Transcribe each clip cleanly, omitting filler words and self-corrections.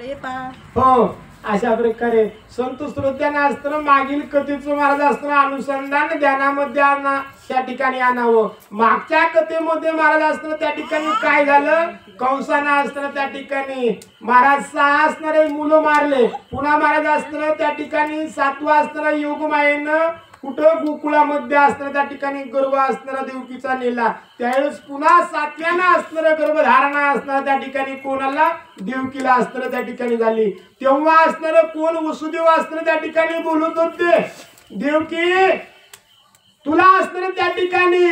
सगळे पा हो अशा प्रकारे संत श्रोत्यांना असताना मागील कथेचं महाराज असताना अनुसंधान ध्यानामध्ये त्या ठिकाणी आणावं. मागच्या कथेमध्ये महाराज असताना त्या ठिकाणी काय झालं, कंसाना असताना त्या ठिकाणी महाराज 6 असणारे मुलं मारले. पुन्हा महाराज असताना त्या ठिकाणी 7वा असताना योगमायेनं कुठं गोकुळामध्ये असताना त्या ठिकाणी गर्भ असणारा देवकीचा नेला. त्यावेळेस पुन्हा 7व्यानं असणारा गर्भधारणा असणारा त्या ठिकाणी कोणाला, देवकीला असणारा त्या ठिकाणी झाली. तेव्हा असणारं कोण, वसुदेव असणारं त्या ठिकाणी बोलत होते, देवकी तुला असणारं त्या ठिकाणी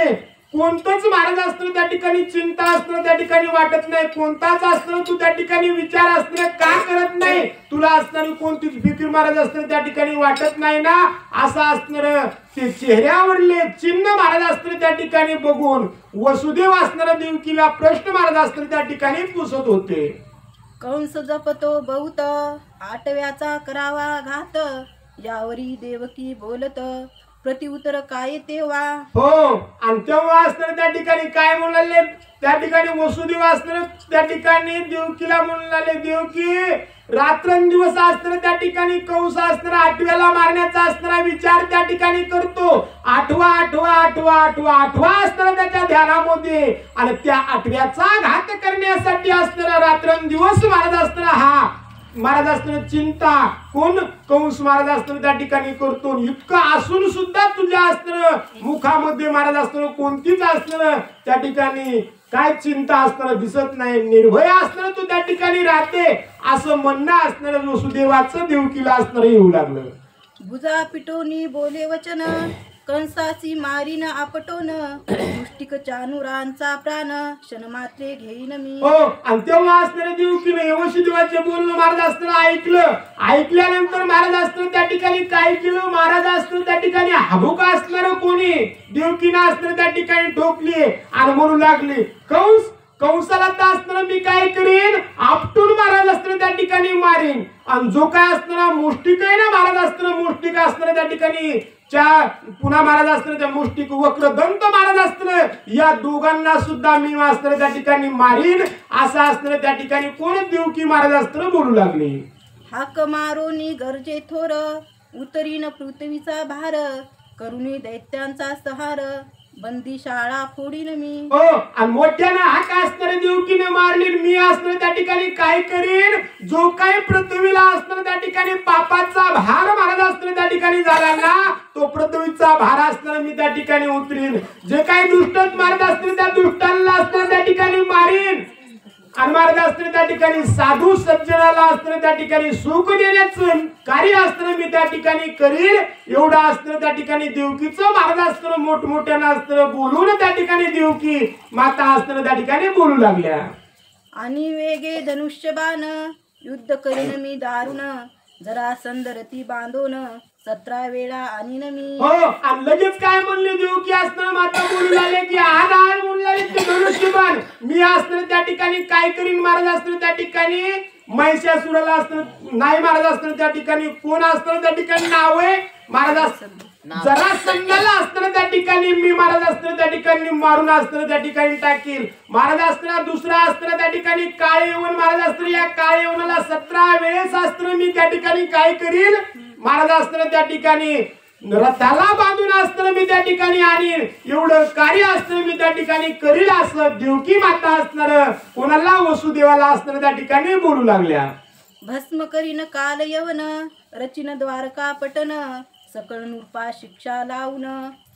कोणतंच महाराज असताना त्या ठिकाणी चिंता असणं त्या ठिकाणी वाटत नाही, कोणताच असणं तू त्या ठिकाणी विचार असणं का करत नाही, तुला असणारी कोणतीच फिकीर महाराज असणं त्या ठिकाणी वाटत नाही ना, असं असणार ते चेहऱ्यावरले चिन्ह महाराज असणं त्या ठिकाणी बघून वसुदेव असणारा देवकीला प्रश्न महाराज असणं त्या ठिकाणी पुसत होते. कंस जपतो बहुत 8व्याचा करावा घात, यावरी देवकी बोलत प्रतिउत्तर काय तेव्हा. हो आणि तेव्हा असणार त्या ठिकाणी काय म्हणाले, त्या ठिकाणी वसुदेव असणार त्या ठिकाणी देवकीला म्हणाले, देवकी रात्रंदिवस असणार त्या ठिकाणी कंस असणार 8व्याला मारण्याचा असणारा विचार त्या ठिकाणी करतो. 8वा असणार त्याच्या ध्यानामध्ये आणि त्या 8व्याचा घात करण्यासाठी असणारा रात्रंदिवस महाराज असणार हा महाराज असताना चिंता कोण, कंस महाराज असताना त्या ठिकाणी करतो. इतकं असून सुद्धा तुझ्या असताना मुखामध्ये महाराज असताना कोणतीच असताना त्या ठिकाणी काय चिंता असताना दिसत नाही, निर्भय असताना तू त्या ठिकाणी राहते, असं म्हणणं असणार वसुदेवाचं देवकीला असणार येऊ लागलं. बुजा पिटोनी बोले वचन, कंसाची मारीन आपटोन, मुष्टिक चानुरांचा प्राण क्षणमात्रे घेईन मी. हो आणि तेव्हा असणारे देवकीने वसुदेवाचे बोलणं महाराज असताना ऐकलं. ऐकल्यानंतर महाराज असताना त्या ठिकाणी काय केलं, महाराज असताना त्या ठिकाणी हाबुक असणार कोणी देवकीनं असताना त्या ठिकाणी ठोकली आणि म्हणू लागली, कंसाला तर असताना मी काय करीन, आपटून महाराज असताना त्या ठिकाणी मारीन. आणि जो काय असणारा मुष्टिक आहे ना महाराज असताना, मुष्टिक असणारा त्या ठिकाणी पुन्हा महाराज असताना त्या मुष्टिक वक्रदंत महाराज असताना या दोघांना सुद्धा मी असताना त्या ठिकाणी मारीन, असं असताना त्या ठिकाणी कोण देवकी महाराज असताना बोलू लागले. हाक मारोनी गरजे थोर, उतरीन पृथ्वीचा भार, करुणी दैत्यांचा सहार, बंदी शाळा फोडीन मी. हो आणि मोठ्यानं हाक असणारे देवकीने मारली, मी असणार त्या ठिकाणी काय करीन, जो काही पृथ्वीला असणार त्या ठिकाणी पापाचा भार महाराज असणार त्या ठिकाणी झाला ना, तो पृथ्वीचा भार असणार मी त्या ठिकाणी उतरीन. जे काही दुष्ट महाराज असतील त्या दुष्टांना असणार त्या ठिकाणी मारीन. आणि महाराज असताना त्या ठिकाणी साधू सज्जनाला असताना त्या ठिकाणी सुख देण्याचं कार्य असताना मी त्या ठिकाणी करीन. एवढं असताना त्या ठिकाणी देवकीचं महाराज असताना मोठमोठ्यानं असताना बोलून त्या ठिकाणी देवकी माता असताना त्या ठिकाणी बोलू लागल्या. आणि वेगे धनुष्यबाण, युद्ध करीन मी दारुण, जरा संदरती बांधून 17 वेळा आणीन मी. हो आणि लगेच काय म्हणले देवकी असताना माता बोलू लागले की आज म्हणू लागले ते धनुष्यबाण मी असताना त्या ठिकाणी काय करीन, महाराज असताना त्या ठिकाणी महिषासुराला असताना नाही महाराज असताना त्या ठिकाणी कोण असताना त्या ठिकाणी नाव आहे महाराज असताना जरा संघाला असताना त्या ठिकाणी मी महाराज असताना त्या ठिकाणी मारून असताना त्या ठिकाणी टाकील. महाराज असताना दुसरा असताना त्या ठिकाणी काळ येऊन महाराज असताना या काळ येऊनला 17 वेळेस असताना मी त्या ठिकाणी काय करील, महाराज असताना त्या ठिकाणी रथाला बांधून असताना मी त्या ठिकाणी आणीन. एवढं कार्य असताना मी त्या ठिकाणी करील, असं देवकी माता असणार कोणाला, वसुदेवाला असताना त्या ठिकाणी बोलू लागल्या. भस्म करीन काल यवन, रचिन द्वारका पटन, सकळ नृपा शिक्षा लावून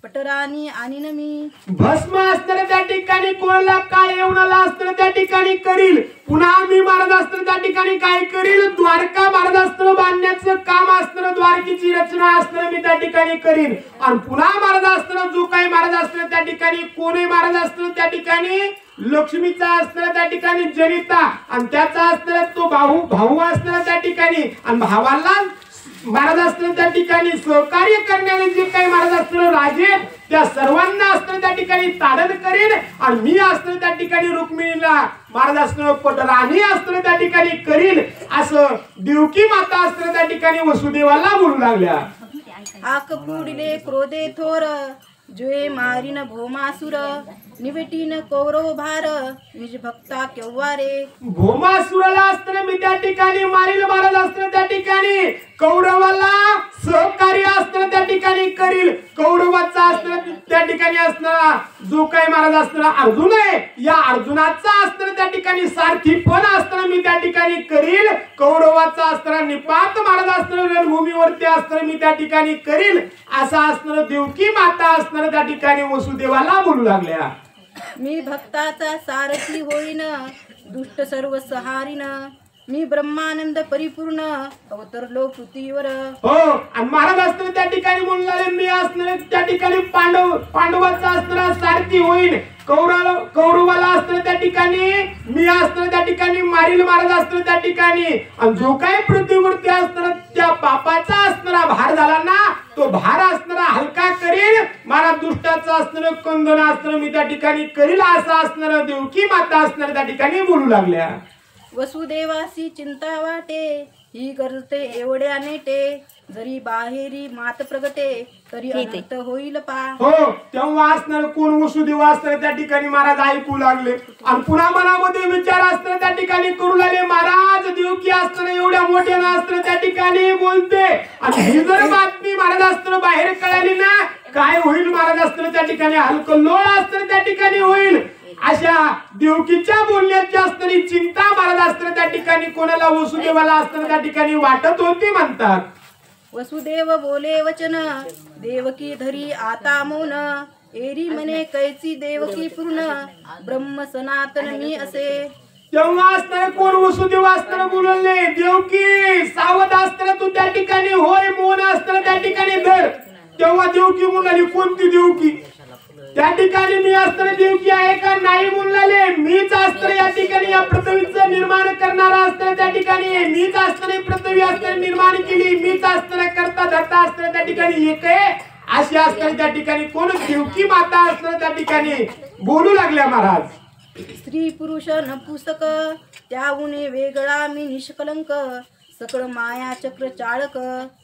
पटराणी आणीन मी. भस्म असताना त्या ठिकाणी कोणाला काय येऊनला असताना त्या ठिकाणी करील. पुन्हा मी महाराज असताना त्या ठिकाणी काय करील, द्वारका महाराज असताना बांधण्याचं काम असताना द्वारकेची रचना असताना मी त्या ठिकाणी करीन. आणि पुन्हा महाराज असताना जो काही महाराज असताना त्या ठिकाणी कोणी महाराज असताना त्या ठिकाणी लक्ष्मीचा असताना त्या ठिकाणी जनिता आणि त्याचा असताना तो भाऊ असताना त्या ठिकाणी आणि भावाला महाराज असताना त्या ठिकाणी सहकार्य करणारे जे काही महाराज असताना राजे त्या सर्वांना असताना त्या ठिकाणी ताडण करीन. आणि मी असताना त्या ठिकाणी रुक्मिणीला महाराज असताना पटराणी असताना त्या ठिकाणी करील, असं देवकी माता असताना त्या ठिकाणी वसुदेवाला बोलू लागल्या. आक पुढले क्रोधे थोर, जे मारिन भोमासुर निवटीन कौरव भार निज भक्ता केव्हा रे. भोमासुराला असताना मी त्या ठिकाणी मारील महाराज असताना त्या ठिकाणी कौरवाला सहकार्य असताना त्या ठिकाणी करील. कौरवाचा असताना त्या ठिकाणी असणारा जो काही महाराज असताना अर्जुन आहे या अर्जुनाचा असताना त्या ठिकाणी सारथी पण असताना मी त्या ठिकाणी करील. कौरवाचा असताना निपात महाराज असताना रणभूमीवरती असताना मी त्या ठिकाणी करील. असा असणारा देवकी माता असणारा त्या ठिकाणी वसुदेवाला बोलू लागल्या. मी भक्ताचा सारथी होईन दुष्ट सर्व सहारीन मी ब्रह्मानंद परिपूर्ण अवतरलो पृथ्वीवर. हो आणि महाराज असताना त्या ठिकाणी बोलणारे मी असणारे त्या ठिकाणी पांडवाचा असणारा सारथी होईल. कौरवाला असताना त्या ठिकाणी मी असताना त्या ठिकाणी मारील महाराज असताना त्या ठिकाणी. आणि जो काही पृथ्वीवरती असणारा त्या पापाचा असणारा भार झाला ना तो भार असणारा हलका करील. महाराज दुष्टाचा असणारा कंदन असणारा मी त्या ठिकाणी करील. असा असणारा देवकी माता असणारा त्या ठिकाणी बोलू लागल्या. वसुदेवासी चिंता वाटे ही करते एवढ्या नेटे जरी बाहेरी मात प्रगटे तरी अनंत होईल पा. हो तेव्हा असणार कोण वसुदेव असणार त्या ठिकाणी महाराज ऐकू लागले. आणि पुन्हा मनामध्ये विचार असताना त्या ठिकाणी करू लागले महाराज देवकी असताना एवढ्या मोठ्यानं असताना त्या ठिकाणी बोलते. आणि ही जर बातमी महाराज असताना बाहेर कळाली ना काय होईल. महाराज असताना त्या ठिकाणी हलकल्लोळ असताना त्या ठिकाणी होईल. अशा देवकीच्या बोलण्याची असणारी चिंता महाराज असताना त्या ठिकाणी कोणाला वसुदेवाला असताना त्या ठिकाणी वाटत होती म्हणतात. वसुदेव बोले वचन देवकी धरी आता मौन एरी म्हणे कैची देवकी पूर्ण ब्रह्म सनातन मी असे. तेव्हा असताना कोण वसुदेव असताना बोलले देवकी सावध असताना तू त्या ठिकाणी होय मौन असताना त्या ठिकाणी धर. तेव्हा देवकी म्हणाली कोणती देवकी. त्या ठिकाणी मी असताना देवकी आहे का नाही म्हणले. मीच असताना या ठिकाणी या पृथ्वीचं निर्माण करणारा असताना त्या ठिकाणी मीच असताना पृथ्वी असताना निर्माण केली. मीच असताना करता धरता असताना त्या ठिकाणी एक आहे. अशी असताना त्या ठिकाणी कोण देवकी माता असताना त्या ठिकाणी बोलू लागल्या महाराज. स्त्री पुरुष नपुसक त्याहून वेगळा मी निष्कलंक सकळ माया चक्र चाळक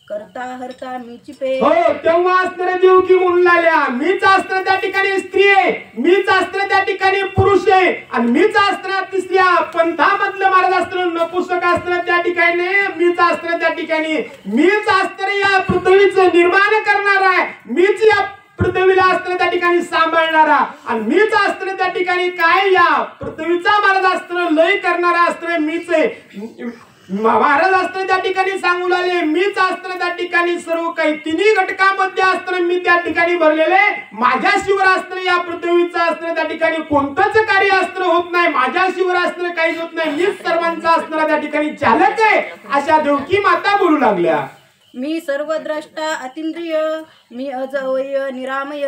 करता हरता मीची पे. हो तेव्हा असणाऱ्या देवकी म्हणून लागल्या मीच असताना त्या ठिकाणी स्त्री आहे. मीच असताना त्या ठिकाणी पुरुष आहे. आणि मीच असताना तिसऱ्या पंथामधलं महाराज असताना नपुसक असताना त्या ठिकाणी मीच असताना त्या ठिकाणी मीच असताना या पृथ्वीचं निर्माण करणार आहे. मीच या पृथ्वीला असताना त्या ठिकाणी सांभाळणारा. आणि मीच असताना त्या ठिकाणी काय या पृथ्वीचा महाराज असताना लय करणारा असताना मीच आहे. महाराज असताना त्या ठिकाणी सांगू लागले मीच असताना त्या ठिकाणी सर्व काही तिन्ही घटकामध्ये असताना मी त्या ठिकाणी भरलेले. माझ्याशिवाय असताना या पृथ्वीचं असताना त्या ठिकाणी कोणतंच कार्य असताना होत नाही. माझ्याशिवाय असताना काहीच होत नाही. मीच सर्वांचा असताना त्या ठिकाणी चालक आहे. अशा देवकी माता बोलू लागल्या. मी सर्वद्रष्टा अतिंद्रिय मी अजवय निरामय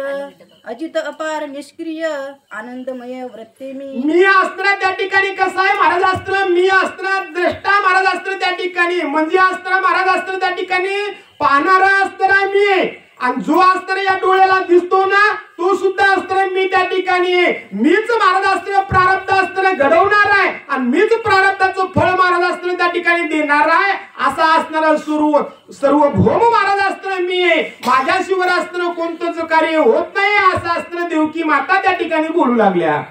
अजित अपार निष्क्रिय आनंदमय वृत्ते मी असताना त्या ठिकाणी कसं आहे महाराज असताना मी असताना द्रष्टा महाराज असताना त्या ठिकाणी म्हणजे असताना महाराज असताना त्या ठिकाणी पाहणारा असताना मी आहे. आणि जो असताना या डोळ्याला दिसतो ना तो सुद्धा असताना मी त्या ठिकाणी आहे. मीच महाराज असताना प्रारब्ध असताना घडवणार आहे. आणि मीच प्रारब्धाचं फळ महाराज असताना त्या ठिकाणी देणार आहे. असा असणारा सर्व भौम महाराज असताना मी आहे. माझ्याशिवाय असताना कोणतंच कार्य होत नाही. असं असताना देवकी माता त्या ठिकाणी बोलू लागल्या.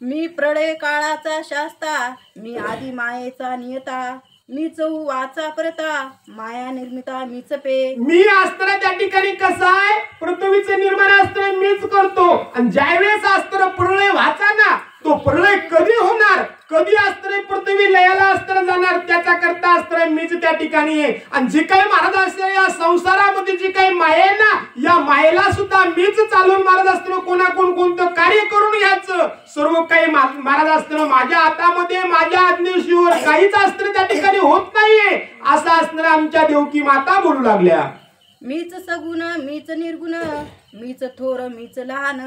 मी प्रळय काळाचा शास्ता मी आदि मायेचा नियता मी चौ वाचा परता माया निर्मिता मीच पे. मी असताना त्या ठिकाणी कसं आहे पृथ्वीचं निर्माण असताना मीच करतो. आणि ज्यावेळेस असताना प्रलय वाचा ना तो प्रलय कधी होणार कधी असताना पृथ्वी लयाला असताना जाणार त्याचा करता असताना मीच त्या ठिकाणी आहे. आणि जी काही महाराज असताना या संसारामध्ये जी काही माया आहे ना या मायेला सुद्धा मीच चालवून महाराज असताना कोणाकोण कोणतं कार्य करून घ्यायचं सर्व काही महाराज असताना माझ्या हातामध्ये माझ्या आज्ञेशिवाय काहीच असताना त्या ठिकाणी होत नाहीये. असं असताना आमच्या देवकी माता बोलू लागल्या. मीच सगुण मीच निर्गुण मीच थोर मीच लहान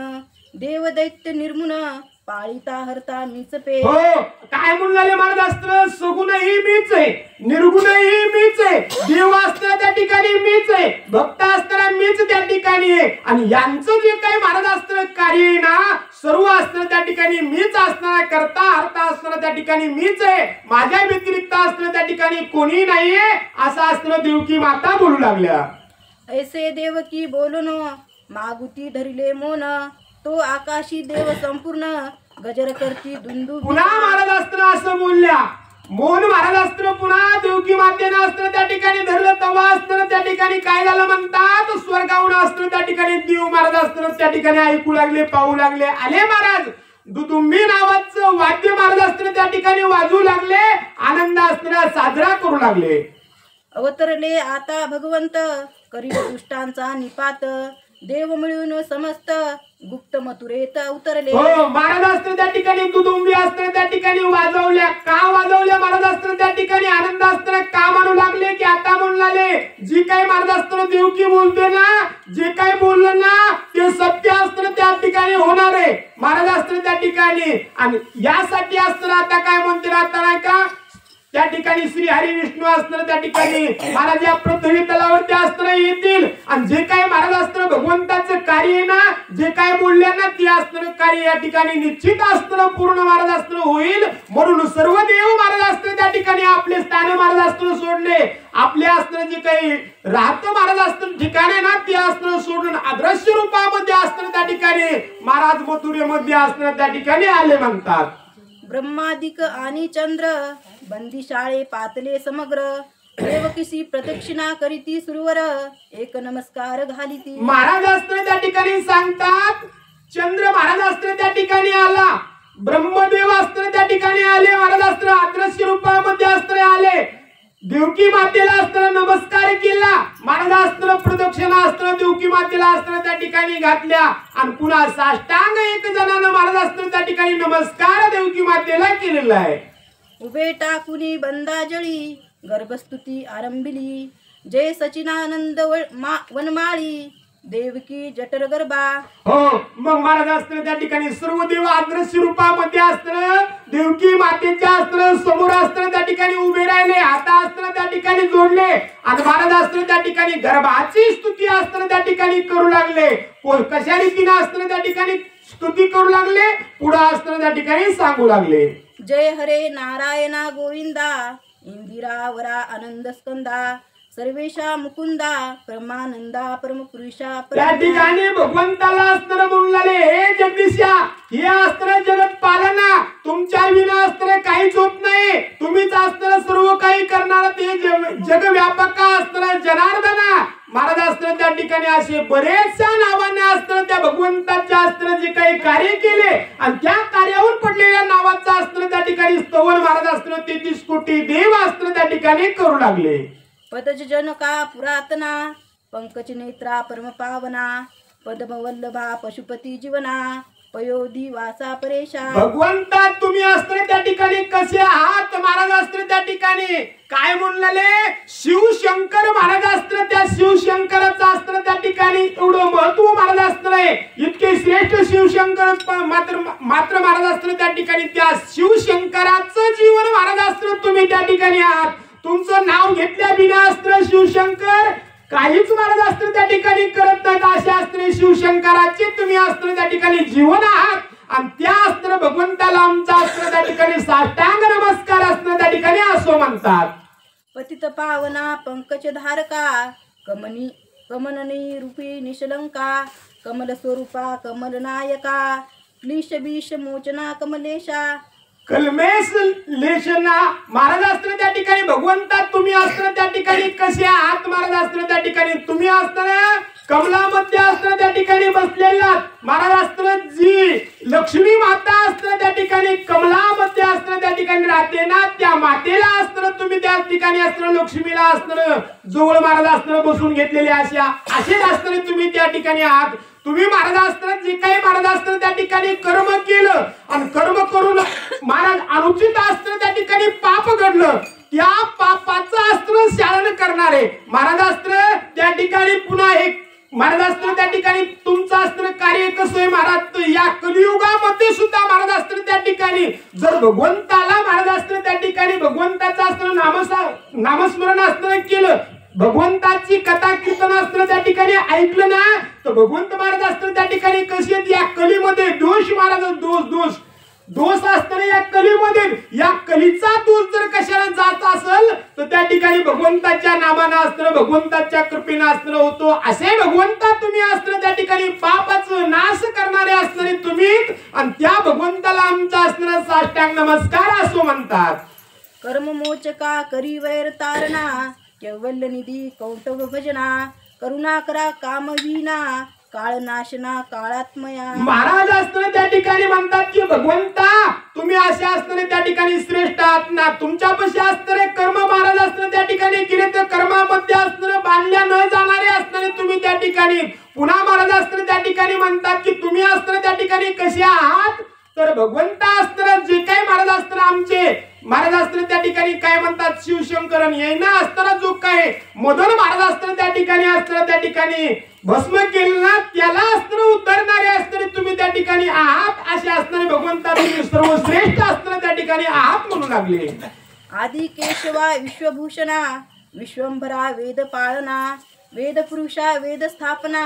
देव दैत्य निर्मुन पाळीता हरता मीच पे. हो काय म्हणले महाराज असताना सगुणही मीच आहे निर्गुणही मीच आहे. देव असताना त्या ठिकाणी मीच आहे. भक्त असताना मीच त्या ठिकाणी आहे. आणि यांचं जे काही महाराज असताना कार्य आहे ना सर्व असताना त्या ठिकाणी मीच असणार करता हरता असताना त्या ठिकाणी मीच आहे. माझ्या व्यतिरिक्त असताना त्या ठिकाणी कोणी नाहीये. असं असताना देवकी माता बोलू लागल्या. ऐसे देवकी बोलून मागुती धरिले मोन तो आकाशी देव संपूर्ण गजर करती दुंदू पुन्हा महाराज असताना असं बोलल्या मोहन महाराज असताना पुन्हा देवकी मातेनं असताना त्या ठिकाणी धरलं तेव्हा असताना त्या ठिकाणी काय झालं म्हणतात स्वर्गाहून असताना त्या ठिकाणी देव महाराज असताना त्या ठिकाणी ऐकू लागले पाहू लागले आले महाराज दुदुंबी नावाचं वाद्य महाराज असताना त्या ठिकाणी वाजू लागले आनंद असताना साजरा करू लागले अवतरले आता भगवंत करील दुष्टांचा निपात देव मिळून समस्त गुप्त मथुरेत उतरले हो महाराज असताना त्या ठिकाणी दुदुंबी असताना त्या ठिकाणी वाजवल्या का वाजवल्या महाराज असताना त्या ठिकाणी आनंद असताना का म्हणू लागले की आता म्हणू लागले जी काही महाराज असताना देवकी बोलते ना जे काही बोललं ना ते सत्य असताना त्या ठिकाणी होणार आहे महाराज असताना त्या ठिकाणी आणि यासाठी असताना आता काय म्हणते आता नाही का त्या ठिकाणी श्री हरी विष्णू असताना त्या ठिकाणी महाराज या पृथ्वी तलावरती असताना येतील आणि जे काही महाराज असताना भगवंताचं कार्य आहे ना जे काही बोलले ना ते असताना कार्य या ठिकाणी निश्चित असताना पूर्ण महाराज असताना होईल म्हणून सर्व देव महाराज असताना त्या ठिकाणी आपले स्थान महाराज असताना सोडले आपले असताना जे काही राहत महाराज असताना ठिकाण आहे ना ते असताना सोडून अदृश्य रूपामध्ये असताना त्या ठिकाणी महाराज मथुरेमध्ये असताना त्या ठिकाणी आले म्हणतात ब्रह्मादिक आणि चंद्र बंदी शाळे पातले समग्र देवकीसी प्रदक्षिणा करीती सुरवर एक नमस्कार घालिती महाराज असताना त्या ठिकाणी सांगतात चंद्र महाराज असताना त्या ठिकाणी आला ब्रह्मदेव असताना त्या ठिकाणी आले महाराज असताना अदृश्य रूपामध्ये असताना आले देवकी मातेला असताना नमस्कार केला महाराज असताना प्रदक्षिणा असताना देवकी मातेला असताना त्या ठिकाणी घातल्या आणि पुन्हा साष्टांग एक जणांना महाराज असताना त्या ठिकाणी नमस्कार देवकी मातेला केलेला आहे उभे टाकुनी बंदाजळी गर्भस्तुती आरंभिली जय सचिनानंद वनमाळी देवकी जठर गर्भा हो मग महाराज असताना त्या ठिकाणी सर्व देव अदृश्य रूपामध्ये असताना देवकी मातेच्या असताना समोर असताना त्या ठिकाणी उभे राहिले हाता असताना त्या ठिकाणी जोडले आणि महाराज असताना त्या ठिकाणी गर्भाची स्तुती असताना त्या ठिकाणी करू लागले कशा रीतीने असताना त्या ठिकाणी स्तुती करू लागले पुढे असताना त्या ठिकाणी सांगू लागले जय हरे नारायणा गोविंदा इंदिरा वरा आनंद स्कंदा सर्वेशा मुकुंदा परमानंदा परमपुरुषा त्या ठिकाणी भगवंताला असताना म्हणले हे जगदीशा हे असताना जगत पालना तुमच्या विना असताना काहीच होत नाही तुम्हीच असताना सर्व काही करणार ते जग व्यापक असताना जनार्दना महाराज असताना त्या ठिकाणी असे बरेचशा नावाने असताना त्या भगवंताच्या असताना जे काही कार्य केले आणि त्या कार्यावर पडलेल्या नावाचा असताना त्या ठिकाणी स्तवन महाराज असताना 33 कोटी देव असताना त्या ठिकाणी करू लागले पदज जनका पुरातना पंकज नेत्रा परम पावना पद्मवल्लभा पशुपती जीवना पयोधी वासा परेशा भगवंता तुम्ही असताना त्या ठिकाणी कसे आहात महाराज असताना त्या ठिकाणी काय म्हणले शिवशंकर महाराज असताना त्या शिवशंकराचं असताना त्या ठिकाणी एवढं महत्व महाराज असताना इतके श्रेष्ठ शिवशंकर मात्र महाराज असताना त्या ठिकाणी त्या शिवशंकराचं जीवन महाराज असताना तुम्ही त्या ठिकाणी आहात तुमचं नाव घेतल्या बिना असताना शिवशंकर काहीच महाराज असताना त्या ठिकाणी करत नाहीत अशा असताना शिवशंकराचे तुम्ही असताना त्या ठिकाणी जीवन आहात आणि त्या असताना भगवंताला आमचा असताना त्या ठिकाणी साष्टांग नमस्कार असताना त्या ठिकाणी असो म्हणतात पतित पावना पंकज धारका कमननी रूपी निशलंका कमल स्वरूपा कमल नायका क्लिश बीश मोचना कमलेशा कलमेश लेशना महाराज असताना त्या ठिकाणी भगवंता तुम्ही असताना त्या ठिकाणी कसे आहात महाराज असताना त्या ठिकाणी तुम्ही असताना कमलामध्ये असताना त्या ठिकाणी बसलेला महाराज असताना जी लक्ष्मी माता असताना त्या ठिकाणी कमलामध्ये असताना त्या ठिकाणी राहते ना त्या मातेला असताना तुम्ही त्या ठिकाणी असताना लक्ष्मीला असताना जवळ महाराज असताना बसून घेतलेले असे असताना तुम्ही त्या ठिकाणी आहात तुम्ही महाराज असताना जे काही महाराज असताना त्या ठिकाणी कर्म केलं आणि कर्म करून महाराज अनुचित असताना त्या ठिकाणी पाप घडलं त्या पापाचं अस्त्र शालन करणारे महाराज असताना त्या ठिकाणी पुन्हा एक महाराज असताना त्या ठिकाणी तुमचं असताना कार्य कसं आहे महाराज या कलियुगामध्ये सुद्धा महाराज असताना त्या ठिकाणी जर भगवंताला महाराज असताना त्या ठिकाणी भगवंताचं असताना नामस्मरण असताना केलं भगवंताची कथा कीर्तन असताना त्या ठिकाणी ऐकलं ना तर भगवंत महाराज असताना त्या ठिकाणी कशी या कलीमध्ये दोष महाराज दोष दोष असताना या कलीमध्ये, या कलीचा दोष जर कशाला जात असेल तर त्या ठिकाणी भगवंताच्या नामानं असणं, भगवंताच्या कृपेनं असणं होतो. असे भगवंता तुम्ही असणं, त्या ठिकाणी पापाचं नाश करणारे असणारे तुम्ही, आणि त्या भगवंताला आमचा असणारा साष्टांग नमस्कार असो म्हणतात. कर्ममोचका करी वैर तारणा, कैवल्य निधी कौटव भजना, करुणा करा कामविना, काळ नाशना काळात्मया. महाराज असताना त्या ठिकाणी म्हणतात की भगवंता तुम्ही असे असताना त्या ठिकाणी श्रेष्ठ आहात ना. तुमच्यापाशी असणारे कर्म महाराज असताना त्या ठिकाणी केले तर कर्मामध्ये असणारे बांधल्या न जाणारे असणारे तुम्ही त्या ठिकाणी. पुन्हा महाराज असताना त्या ठिकाणी म्हणतात की तुम्ही असताना त्या ठिकाणी कसे आहात, तर भगवंता असताना जे काही महाराज असताना आमचे महाराज असताना त्या ठिकाणी काय म्हणतात, शिवशंकरन येईना असताना जो काय मदन महाराज असताना त्या ठिकाणी असताना त्या ठिकाणी भस्म केलं ना, त्याला असताना उतरणारे असताना तुम्ही त्या ठिकाणी आहात. असे असणारे भगवंता तुम्ही सर्वश्रेष्ठ असताना त्या ठिकाणी आहात म्हणू लागले. आदि केशवा विश्वभूषणा, विश्वंभरा वेद पाळना, वेद पुरुषा वेद स्थापना,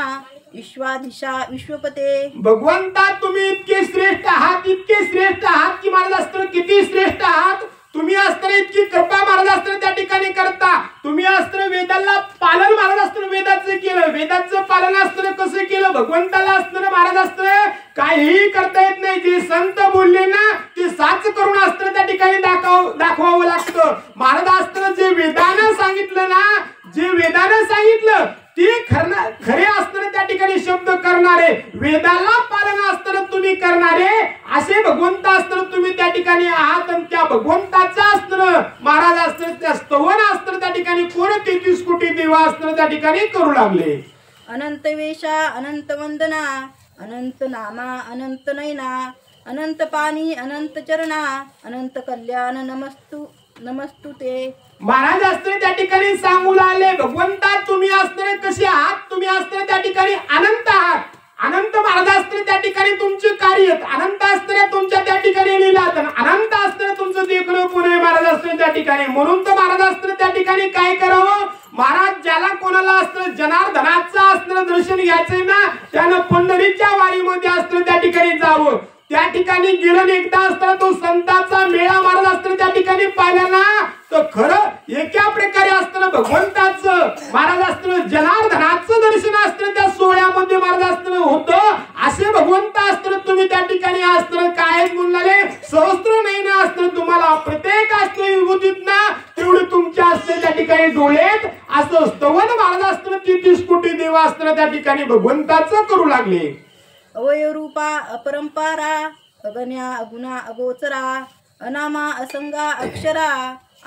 विश्वाधीशा विश्वपते. भगवंता तुम्ही इतके श्रेष्ठ आहात, इतके श्रेष्ठ आहात की महाराज असताना किती श्रेष्ठ आहात. तुम्ही असताना इतकी कृपा महाराज असताना त्या ठिकाणी करता. तुम्ही असताना वेदाला पालन महाराज असताना वेदाचं केलं, वेदाचं पालन असताना कसं केलं, भगवंताला असताना महाराज असताना काहीही करता येत नाही. जे संत बोलले ना ते साच करून असताना त्या ठिकाणी दाखवावं लागतं. महाराज असताना जे वेदानं सांगितलं ना, जे वेदानं सांगितलं ते खरे असताना त्या ठिकाणी शब्द करणारे, वेदाला पालन असताना तुम्ही करणारे असे भगवंत असताना तुम्ही त्या ठिकाणी आहात. आणि त्या भगवंताचा असताना महाराज असताना त्या स्तवन असताना त्या ठिकाणी कोण 33 कोटी देवा असताना त्या ठिकाणी करू लागले. अनंत वेशा अनंत वंदना, अनंत नामा अनंत नयना, अनंत पाणी अनंत चरणा, अनंत कल्याण नमस्तु नमस्तु ते. महाराज असताना त्या ठिकाणी सांगू लागले भगवंता तुम्ही असताना कसे आहात, तुम्ही असताना त्या ठिकाणी अनंत आहात. अनंत महाराज असताना त्या ठिकाणी तुमचे कार्य, अनंत असताना तुमच्या त्या ठिकाणी लीलात, अनंत असताना तुमचं देखणं पुणे महाराज असताना त्या ठिकाणी. म्हणून तर महाराज असताना त्या ठिकाणी काय करावं, महाराज ज्याला कोणाला असताना जनार्दनाचं असताना दर्शन घ्यायचंय ना, त्यानं पंढरीच्या वारीमध्ये असताना त्या ठिकाणी जावं. त्या ठिकाणी गेलं एकदा असताना तो संतांचा मेळा महाराज असताना त्या ठिकाणी पाहिला ना, तर खरं एका प्रकारे असताना भगवंताचं महाराज असताना जनार्दनाचं दर्शन असताना त्या सोहळ्यामध्ये महाराज असताना होतं. असे भगवंत असताना तुम्ही त्या ठिकाणी असताना काय म्हणले, सहस्त्र नाही ना असताना तुम्हाला प्रत्येक असताना विभूतीत ना तेवढे तुमच्या असताना त्या ठिकाणी डोळेत असं स्तवन महाराज असताना 33 कोटी देवा असताना त्या ठिकाणी भगवंताचं करू लागले. अवयव रूपा अपरंपारा, अगण्या अगुणा अगोचरा, अनामा असंगा अक्षरा,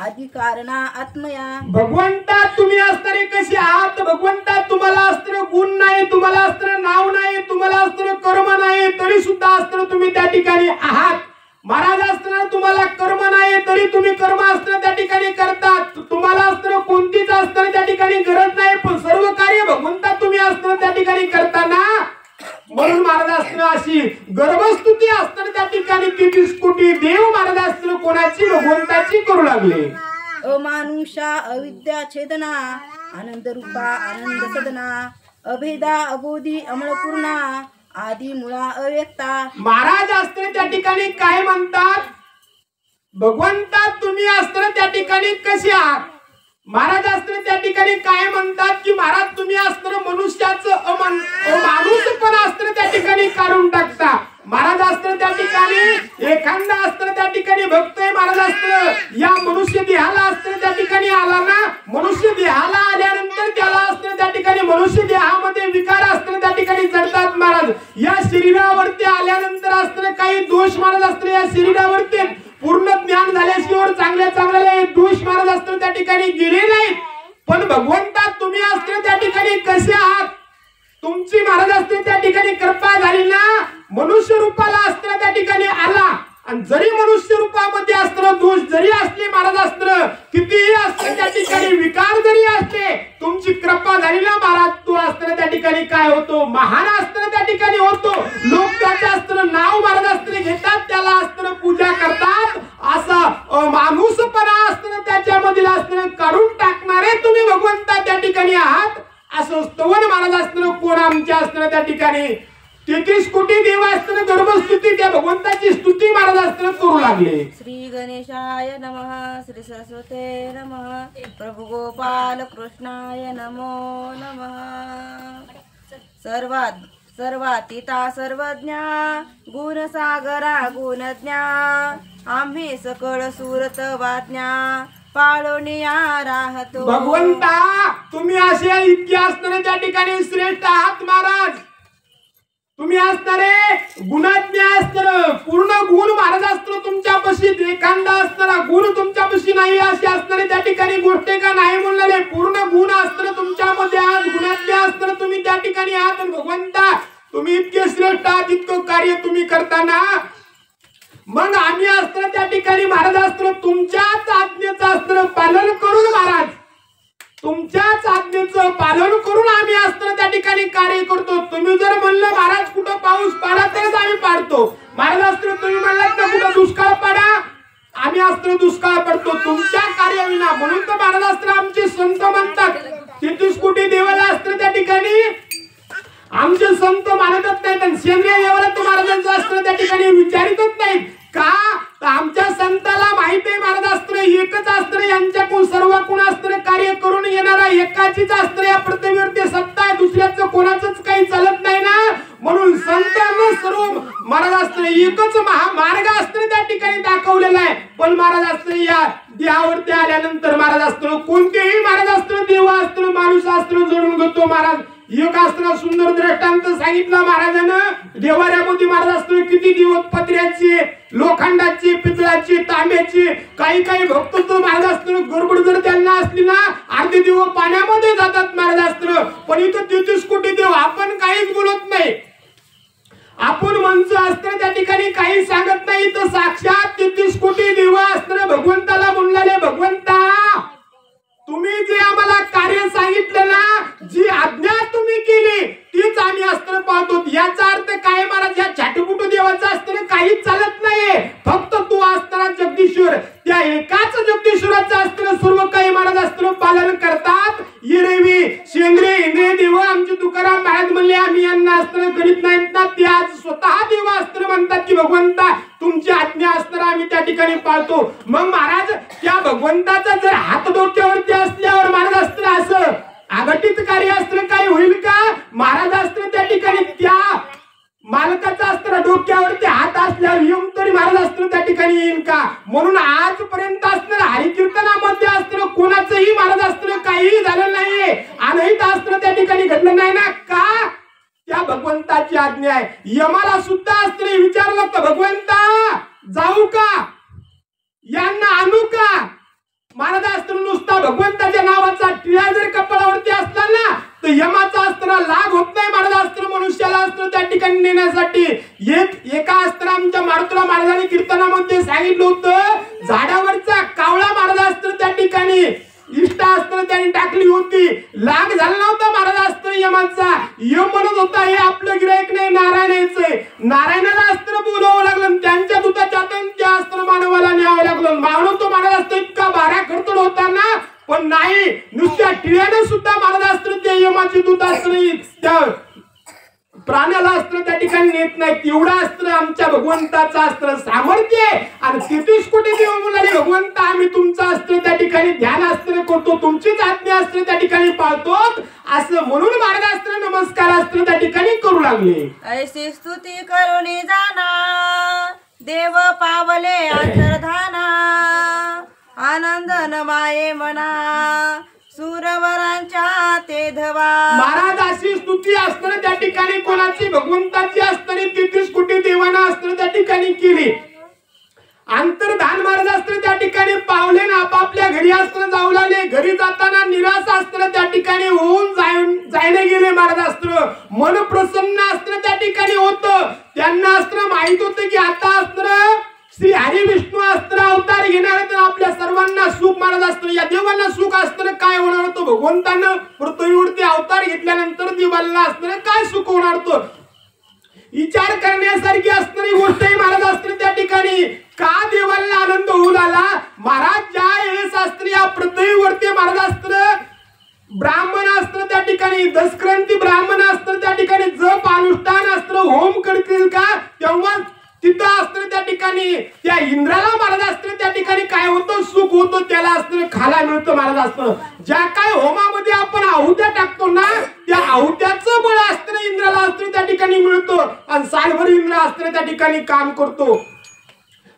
आदि कारणा आत्मया. भगवंता तुम्ही असताना कसे आहात, भगवंता तुम्हाला असताना गुण नाही, तुम्हाला असताना नाव नाही, तुम्हाला असताना कर्म नाही, तरी सुद्धा असताना तुम्ही त्या ठिकाणी आहात. महाराज असताना तुम्हाला कर्म नाही तरी तुम्ही कर्म असताना त्या ठिकाणी करतात. तुम्हाला असताना कोणतीच असताना त्या ठिकाणी गरज नाही, पण सर्व कार्य भगवंता तुम्ही असताना त्या ठिकाणी करताना. म्हणून महाराज असताना अशी गर्भस्तुती असताना त्या ठिकाणी 33 कोटी देव महाराज असताना कोणाची, भगवंताची करू लागले. अमानुषा अविद्या छेदना, आनंद रूपा आनंद सदना, अभेदा अबोधी अमळपूर्णा, आदि मुळा अव्यक्ता. महाराज असताना त्या ठिकाणी काय म्हणतात, भगवंता तुम्ही असताना त्या ठिकाणी कसे आहात. महाराज असताना त्या ठिकाणी काय म्हणतात की महाराज तुम्ही असताना मनुष्याचं माणूस पण असताना त्या ठिकाणी काढून टाकता. महाराज असताना त्या ठिकाणी एखादा असताना त्या ठिकाणी भक्तय महाराज असताना या मनुष्य देहाला असताना त्या ठिकाणी आला ना, मनुष्य देहाला आल्यानंतर त्याला असताना त्या ठिकाणी मनुष्य देहामध्ये विकार असताना त्या ठिकाणी जडतात. महाराज या शरीरावरती आल्यानंतर असताना काही दोष महाराज असताना या शरीरावरती पूर्ण ज्ञान झाल्याशिवाय चांगल्या चांगल्या दोष महाराज असताना त्या ठिकाणी गेले नाहीत. पण भगवंता तुम्ही असताना त्या ठिकाणी कसे आहात, तुमची महाराज असताना त्या ठिकाणी कृपा झाली ना, मनुष्य रूपाला असताना त्या ठिकाणी आला. आणि जरी मनुष्य रूपामध्ये असताना दोष जरी असले महाराज असताना कितीही असते त्या ठिकाणी विकार जरी असले, तुमची कृपा झाली ना महाराज, तो असताना त्या ठिकाणी काय होतो, महान असताना त्या ठिकाणी होतो. लोक त्याच्या असताना नाव महाराज असताना घेतात, त्याला असताना पूजा करतात. असा माणूसपणा असताना त्याच्यामधील असताना काढून टाकणारे तुम्ही भगवंता त्या ठिकाणी आहात. असं स्तवन महाराज असताना कोण आमच्या असताना त्या ठिकाणी 33 कोटी देव असताना गर्भस्तुती त्या भगवंताची स्तुती महाराज असताना करू लागले. श्री गणेशाय नमः, श्री सरस्वते नमः, प्रभु गोपाल कृष्णाय नमो नमः. सर्वातीता सर्वज्ञा, गुणसागरा गुणज्ञा, आम्ही सकळ सुरत वाज्ञा, पाळोनिया राहतो. भगवंता तुम्ही असे इतके असणारे त्या ठिकाणी श्रेष्ठ आहात महाराज. तुम्ही असणारे गुणज्ञ असणार, पूर्ण गुण महाराज असतो तुमच्यापाशी, एखादा असणारा गुण तुमच्यापाशी नाही असे असणारे त्या ठिकाणी गोष्ट का नाही म्हणले. पूर्ण गुण असणार तुमच्यामध्ये आहात, गुणज्ञ असणार तुम्ही त्या ठिकाणी आहात. भगवंता तुम्ही इतके श्रेष्ठ आहात, इतकं कार्य तुम्ही करताना मग आम्ही असताना त्या ठिकाणी महाराज असतो तुमच्याच आज्ञेचं असणार पालन करून महाराज, तुमच्याच आज्ञेचं पालन करून आम्ही असताना त्या ठिकाणी कार्य करतो. तुम्ही जर म्हणलं महाराज कुठं पाऊस पाडा तरच आम्ही पाडतो. महाराज असतो तुम्ही म्हणलात ना कुठं दुष्काळ पाडा, आम्ही असतो दुष्काळ पडतो तुमच्या कार्याविना. म्हणून तर महाराज असतो आमचे संत म्हणतात 33 कोटी देवाला असतं त्या ठिकाणी आमचे संत मानतच नाहीत आणि सेंद्रिय देवाला तर महाराजांचं असतं त्या ठिकाणी विचारितच नाहीत. का आमच्या संताला माहिती आहे महाराज असतं एकच असतं, यांच्याकडून सर्व कोण असतं कार्य करून येणारा एकाचीच असतं. या पृथ्वीवरती सत्ता आहे, दुसऱ्याचं कोणाचंच काही चालत नाही ना. म्हणून संतांना सर्व महाराज असतं एकच महामार्ग असतं त्या ठिकाणी दाखवलेला आहे. पण महाराज असतं या देहावरती आल्यानंतर महाराज असतं कोणतेही महाराज असतं देव असतं माणूस असतं जोडून घेतो. महाराज एक असताना सुंदर दृष्टांत सांगितला महाराजानं. देवाऱ्यामध्ये महाराज असतो किती दिवस पत्र्याचे, लोखंडाची, पितळाची, तांब्याची, काही काही भक्त तो महाराज असतो गडबड जर त्यांना असली ना अर्धे दिवस पाण्यामध्ये जातात महाराज असतो. पण इथं 33 कोटी देव आपण काहीच बोलत नाही, आपण मंच असतं त्या ठिकाणी काही सांगत नाही. तर साक्षात 33 कोटी देव असतं भगवंताला म्हणले भगवंता तुम्ही जे आम्हाला कार्य सांगितलं ना, जी आज्ञा तुम्ही केली तीच आम्ही अस्त्र पाळतो. याचा अर्थ काय महाराज, या छाटपुटू देवाचं असतं काहीच चालत नाहीये. फक्त तू असताना जगदीश्वर, त्या एकाच जगदीश्वराचं असतं सर्व काही महाराज असतं पालन करतात. येरेवी शेंद्रे इंद्रिय देव आमचे तुकाराम महाराज म्हणले आम्ही यांना असतं करीत नाहीत ना, ते आज स्वतः देव असतं म्हणतात की भगवंता तुमची आज्ञा असतं आम्ही त्या ठिकाणी पाळतो. मग महाराज त्या भगवंताचा जर हात डोक्यावरती असल्यावर महाराज असतं असं अघटित कार्य असतं काही होईल का? महाराज असतं त्या ठिकाणी त्या मालकाचा असतं डोक्यावरती हात असल्यावर येऊन तरी महाराज असतं त्या ठिकाणी येईल का? म्हणून आजपर्यंत असतं हरिकीर्तनामध्ये असतं कोणाचंही महाराज असतं काही झालं नाहीये, अनहित असतं त्या ठिकाणी घडलं नाही ना. का? त्या भगवंताची आज्ञा आहे. यमाला सुद्धा असतं विचारलं तर भगवंता जाऊ का, यांना आणू का? महाराज असतं नुसता भगवंताच्या नावाचा टिळा जर कपाळावरती असला ना तर यमाचा अस्त्र लाग होत नाही. महाराज अस्त्र मनुष्याला अस्त्र त्या ठिकाणी नेण्यासाठी एका अस्त्र आमच्या मारुतीराव महाराजांनी कीर्तनामध्ये सांगितलं होतं, झाडावरचा कावळा महाराज अस्त्र त्या ठिकाणी इष्ट अस्त्र त्यांनी टाकली होती, लाग झाला नव्हता महाराज अस्त्र यमाचा. यम म्हणत होता हे आपलं गिरायक नाही नारायणाचं, नारायणाला अस्त्र बोलावं लागलं, त्यांच्या दुधाच्या त्या अस्त्र मानवाला न्यावं लागलं. मानव तो महाराज अस्त्र इतका बारा खडतड होता ना, पण नाही नुसत्या टिळ्याने सुद्धा महाराज अस्त्र त्या यमाची दूध अस्त्र त्या प्राण्याला अस्त्र त्या ठिकाणी नेत नाही. तेवढा अस्त्र आमच्या भगवंताचं अस्त्र सामर्थ्य आहे. आणि 33 कोटी देव म्हणाले भगवंता आम्ही तुमचं अस्त्र त्या ठिकाणी ध्यान अस्त्र करतो, तुमचीच आज्ञा अस्त्र त्या ठिकाणी पाळतो असं म्हणून महाराज अस्त्र नमस्कार अस्त्र त्या ठिकाणी करू लागले. ऐसी स्तुती करुणी जाना देव पावले अंतर्धाना, आनंद न माये मना सुरवरांच्या ते धवा. महाराज अशी स्तुती असताना त्या ठिकाणी कोणाची भगवंताची असताना 33 कोटी देवांना असताना त्या ठिकाणी केली. अंतर्धान महाराज असताना त्या ठिकाणी पावले ना आपापल्या घरी असताना जाऊ लागले. घरी जाताना निराश असताना त्या ठिकाणी होऊन जायला गेले. महाराज असताना मन प्रसन्न असताना त्या ठिकाणी होतं. त्यांना असताना माहित होतं की आता असताना श्री हरी विष्णू अस्त्र अवतार घेणार तर आपल्या सर्वांना सुख महाराज असतं. या देवांना सुख असतं काय होणार होतं, भगवंतानं पृथ्वीवरती अवतार घेतल्यानंतर देवाला असतं काय सुख होणार होतं. विचार करण्यासारखी असणारी गोष्ट महाराज असतं त्या ठिकाणी. का देवाला आनंद होऊ लागला? महाराज ज्या वेळेस असतं या पृथ्वीवरती महाराज असतं ब्राह्मण असतं त्या ठिकाणी, दशग्रंथी ब्राह्मण असतं त्या ठिकाणी, जप अनुष्ठान असतं, होम करतील का तेव्हा तिथं असतं त्या ठिकाणी त्या इंद्राला महाराज असतं त्या ठिकाणी काय होतं, सुख होतं, त्याला असतं खायला मिळतं महाराज असतं. ज्या काय होमामध्ये आपण आहुत्या टाकतो ना त्या आहुत्याचं बळ असतं इंद्राला असतं त्या ठिकाणी मिळतं आणि सालभर इंद्र असतं त्या ठिकाणी काम करतो.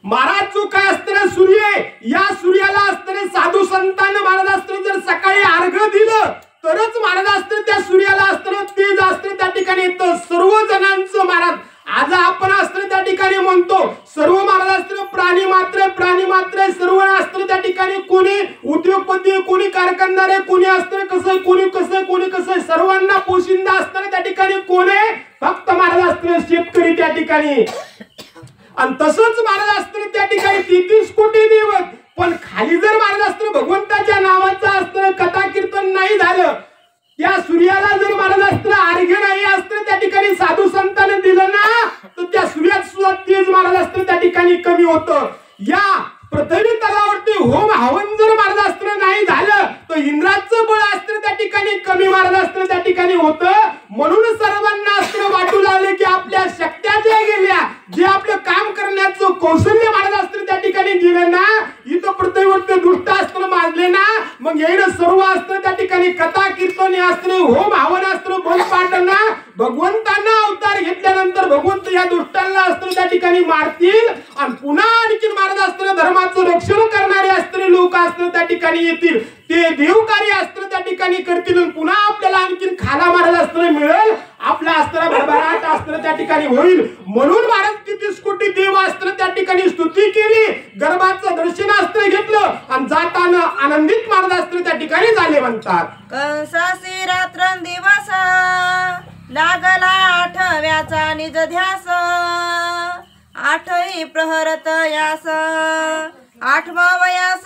महाराज जो काय असतं सूर्य, या सूर्याला असतं साधू संतांना महाराज असतं जर सकाळी अर्घ्य दिलं तरच महाराज असतं त्या सूर्याला असतं तेज असतं त्या ठिकाणी येतं. सर्व जणांचं महाराज आज आपण असतं त्या ठिकाणी म्हणतो सर्व महाराज असतं प्राणी मात्र सर्व असतं त्या ठिकाणी, कोणी उद्योगपती, कोणी कारखानदार, कोणी असतं कसं, कोणी कसं सर्वांना पोशिंदा असतं त्या ठिकाणी, कोणी फक्त महाराज असतं शेतकरी त्या ठिकाणी. आणि तसंच महाराज असतं त्या ठिकाणी 33 कोटी देवत, पण खाली जर महाराज असतं भगवंताच्या नावाचं असतं कथा कीर्तन नाही झालं, त्या सूर्याला जर महाराज असतं अर्घ्य नाही असतं त्या ठिकाणी साधू संतांनी दिलं ना तर त्या सूर्यात सुद्धा तेज महाराज असतं त्या ठिकाणी कमी होतं. या पृथ्वी तलावरती होम हवन जर महाराज असतं नाही झालं तर इंद्राचं बळ असतं त्या ठिकाणी कमी महाराज असतं त्या ठिकाणी होतं. म्हणून सर्वांना असतं वाटू लागले की आपल्या शक्त्या ज्या गेल्या, जे आपलं काम करण्याचं कौशल्य महाराज असतं त्या ठिकाणी गेलं ना, इथं पृथ्वीवरती दुष्ट असतं माजले ना, मग येणं सर्व असतं त्या ठिकाणी कथा कीर्तन असतं, होम हवन असतं, बोलपाठ ना, भगवंतांना अवतार घेतल्यानंतर भगवंत या दुष्टांना असतं त्या ठिकाणी मारतील आणि पुन्हा आणखी महाराज असतं धर्माचं रक्षण करणारे असणारे लोक असतं त्या ठिकाणी येतील, ते देवकार्य असतं त्या ठिकाणी करतील, पुन्हा आपल्याला आणखीन खाला महाराज असतं मिळेल, आपला असताना भरभराट असतं त्या ठिकाणी होईल. म्हणून महाराज 33 कोटी देव असतं त्या ठिकाणी स्तुती केली, गर्भाचं दर्शन असतं घेतलं आणि जाताना आनंदित महाराज असतं त्या ठिकाणी झाले म्हणतात. कंसासी रात्रंदिवस लागला आठव्याचा निज ध्यास, आठही प्रहरत यास, आठवा वयास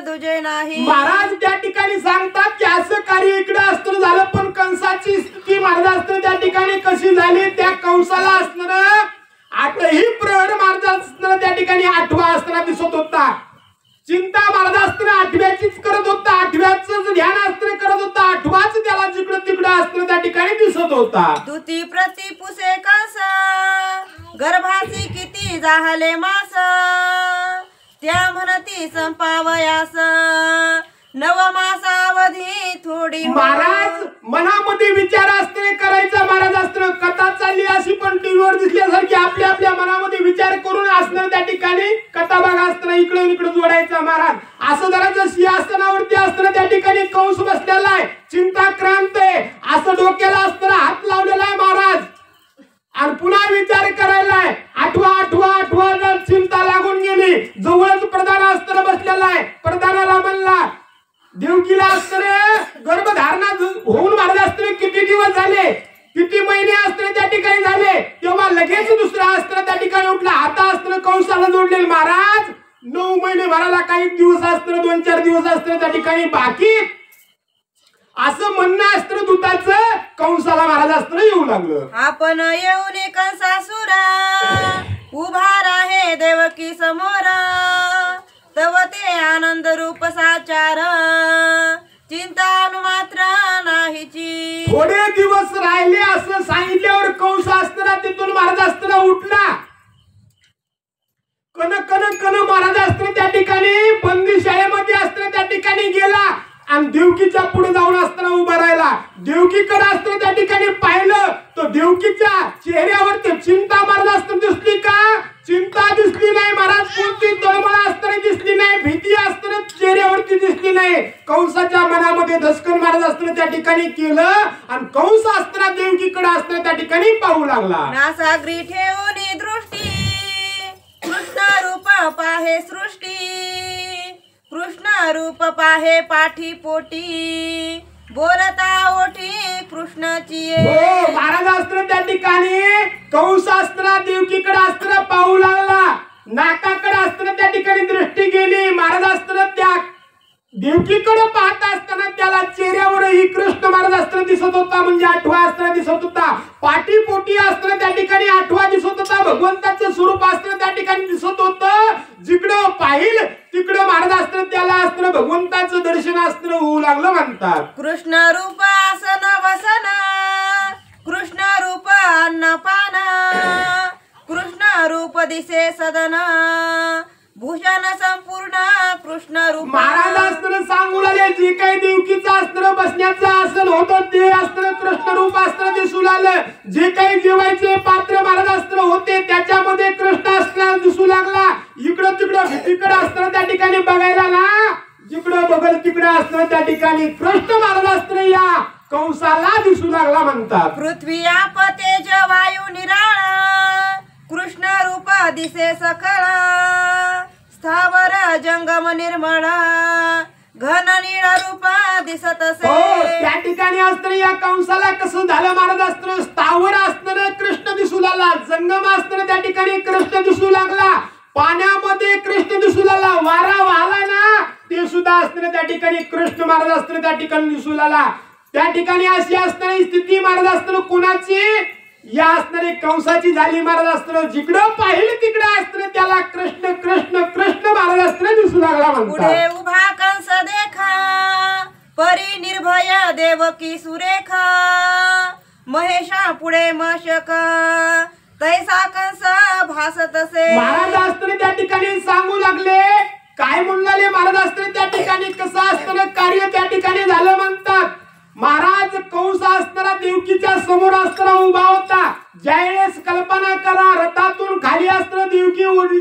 दुजे नाही. महाराज त्या ठिकाणी सांगतात की असं कार्य इकडे असतं झालं, पण कंसाची स्थिती महाराज असतं त्या ठिकाणी कशी झाली, त्या कंसाला असणार 8ही प्रहर महाराज असताना त्या ठिकाणी 8वा असताना दिसत होता. चिंता महाराज असताना 8व्याचीच करत होता, 8व्याच ध्यान असताना करत होता, 8वाच त्याला जिकडं तिकडं असताना त्या ठिकाणी दिसत होता. तुती प्रति पुसे कंस, गर्भाची किती जाहले मास, त्या म्हणती संपावयास, नवमासावधी थोडी. महाराज मनामध्ये विचार असते करायचा महाराज असतं, कथा चालली अशी पण टीव्हीवर दिसल्यासारखी आपल्या आपल्या मनामध्ये विचार करून असणार त्या ठिकाणी कथा बघा असताना इकडे इकडे जोडायचा महाराज. असं जरा सिंहासनावरती असताना त्या ठिकाणी कंस बसलेला आहे, चिंताक्रांत आहे, असं डोक्याला असताना हात लावलेला आहे महाराज आणि पुन्हा विचार करायला आहे. आठवा जर चिंता लागून गेली, जवळच प्रधान असताना बसलेला आहे, प्रधानाला म्हणला देवकीला असताना गर्भधारणा होऊन महाराज असताना किती दिवस झाले, किती महिने असताना त्या ठिकाणी झाले, तेव्हा लगेच दुसरा असताना त्या ठिकाणी उठला, हाता असताना कंसाला जोडलेले महाराज 9 महिने भराला काही दिवस असताना 2-4 दिवस असताना त्या ठिकाणी बाकी, असं म्हणणं असतं दूताचं कंसाला महाराज असताना येऊ लागलं. आपण येऊन कंसासुरा उभा राहे देवकी समोर, तव ते आनंद रूप साचार, चिंता मात्र नाहीची. थोडे दिवस राहिले असं सांगितल्यावर कंस असताना तिथून महाराज असताना उठला, कन महाराज असताना त्या ठिकाणी बंदीशाळेमध्ये असताना त्या ठिकाणी गेला आणि देवकीच्या पुढे जाऊन असताना उभा राहिला. देवकीकडे असताना त्या ठिकाणी पाहिलं तर देवकीच्या चेहऱ्यावर ते चिंता महाराज असताना दिसली का, चिंता दिसली नाही महाराज, कोणती तळमळ असताना दिसली नाही, भीती असताना चेहऱ्यावरती दिसली नाही. कंसाच्या मनामध्ये धसकन महाराज असताना त्या ठिकाणी केलं आणि कंस असताना देवकीकडे असताना त्या ठिकाणी पाहू लागला. नासाग्री ठेवून दृष्टी, कृष्ण रूप पाहे सृष्टी, कृष्ण रूप पाहे पाठी पोटी, बोलता ओठी कृष्णाची. हो महाराज असताना त्या ठिकाणी कंस असताना देवकीकडे असताना पाहू लागला, नाकाकडे असताना त्या ठिकाणी दृष्टी गेली, महाराज असताना त्या देवकीकडे पाहत असताना त्याला चेहऱ्यावरही कृष्ण महाराज अस्त्र दिसत होता, म्हणजे 8वा अस्त्र दिसत होता. पाठीपोटी अस्त्र त्या ठिकाणी 8वा दिसत होता. भगवंताचं स्वरूप अस्त्र त्या ठिकाणी दिसत होतं. जिकडं पाहिल तिकडं महाराज अस्त्र त्याला अस्त्र भगवंताचं दर्शन अस्त्र होऊ लागलं म्हणतात. कृष्ण रूप आसन वसन, कृष्ण रूप अन्नपान, कृष्ण रूप दिसे सदन, भूषण संपूर्ण कृष्ण रूप. महाराज अस्त्र सांगू लागले जे काही देवकीचं अस्त्र बसण्याचं आसन होतं ते अस्त्र कृष्ण रूप अस्त्र दिसू लागलं. जे काही जेवायचे पात्र महाराज अस्त्र होते त्याच्यामध्ये कृष्ण अस्त्र दिसू लागला. इकडं तिकडं भीतीकडे अस्त्र त्या ठिकाणी बघायला ना, जिकडं बघल तिकडं अस्त्र त्या ठिकाणी कृष्ण महाराज अस्त्र या कंसाला दिसू लागला म्हणतात. पृथ्वी आप तेज वायू निराळ, कृष्ण रूप दिसे सकळ, स्थावर जंगम निर्मळ, घन नीळ रूप दिसत असे. त्या ठिकाणी अस्त्र या कंसाला कसं झालं महाराज अस्त्र स्थावर असताना कृष्ण दिसू लागला. जंगम असताना त्या ठिकाणी कृष्ण दिसू लागला. पाण्यामध्ये कृष्ण दिसू लागला. वारा वाहला ना ते सुद्धा असताना त्या ठिकाणी कृष्ण महाराज अस्त्र त्या ठिकाणी दिसू लागला. त्या ठिकाणी अशी असणारी स्थिती महाराज अस्त्र कोणाची या असणारी कंसाची झाली. महाराज अस्त्र जिकडं पाहिलं तिकडं अस्त्र त्याला कृष्ण कृष्ण कृष्ण महाराज अस्त्र दिसू लागला म्हणतात. पुढे उभा कंस देखा, परी निर्भय देवकी सुरेखा, महेशा पुढे मशक, तैसा कंस भासत असे. महाराज अस्त्र त्या ठिकाणी सांगू लागले. काय म्हणले महाराज अस्त्र त्या ठिकाणी कसं अस्त्र कार्य त्या ठिकाणी झालं म्हणतात. महाराज कंस असताना देवकीच्या समोर अस्त्र उभा होता. ज्यावेळेस कल्पना करा रथातून खाली अस्त्र देवकी